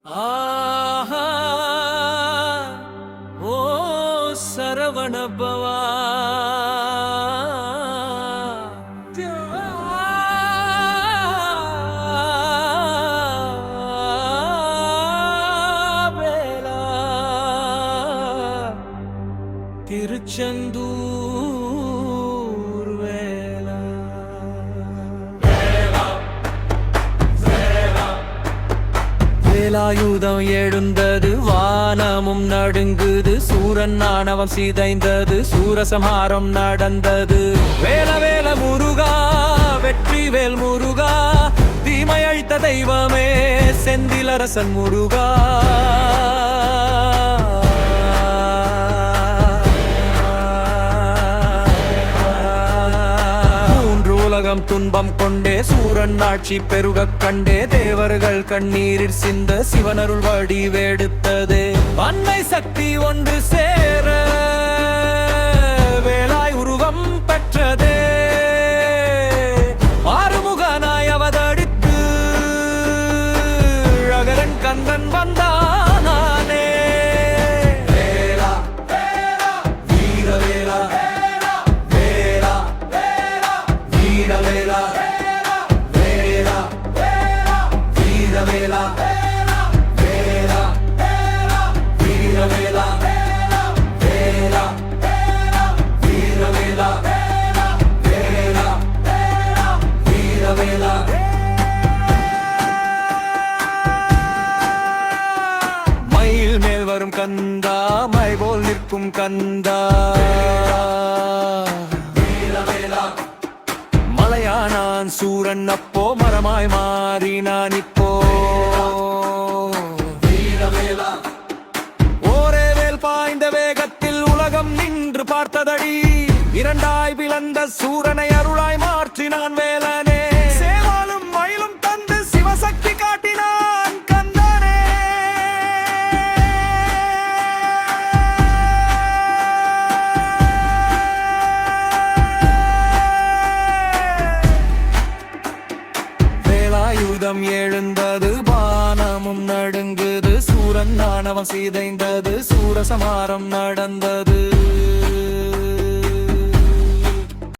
ஆஹா ஓ சரவணபவா திருச்செந்தூர் வேலா வேலாயுதம் எழுந்தது, வானமும் நடுங்குது, சூரன் ஆணவம் சிதைந்தது, சூரசம்ஹாரம் நடந்தது. வேல வேல முருகா, வெற்றி வேல் முருகா, தீமை அழித்த தெய்வமே செந்திலரசன் முருகா. உலகம் துன்பம் கொண்டே சூரன் ஆட்சி பெருகக் கண்டே, தேவர்கள் கண்ணீரில் சிந்த சிவனருள் வடிவெடுத்ததே. அன்னை சக்தி ஒன்று சேர வேலாய் உருவம் பெற்றதே. ஆறுமுகனாய் அவதரித்து அகரன் கந்தன் வந்தானே. வேலா வேலா வீர வேலா, வேலா வேலா வீர வேலா, வேலா வேலா வீர வேலா, வேலா வேலா வீர வேலா, வேலா வேலா வீர வேலா, வேலா வேலா வீர வேலா. மயில் மேல் வரும் கந்தா, மை போல் நிற்கும் கந்தா, மலையானான் சூரன் அப்போ, மரமாய் மாறினான் இப்போ. ஒரே வேல் பாய்ந்த வேகத்தில் உலகம் நின்று பார்த்ததடி, இரண்டாய் பிளந்த சூரனை அருளாய் மாற்றினான் வேலனே. சேவாலும் மயிலும் தந்து சிவசக்தி காட்டினான் கந்தனே. வேலாயுதம் எழுந்தது, வானமும் நடுங்குது, சூரன் ஆணவம் சிதைந்தது, சூரசம்ஹாரம் நடந்தது.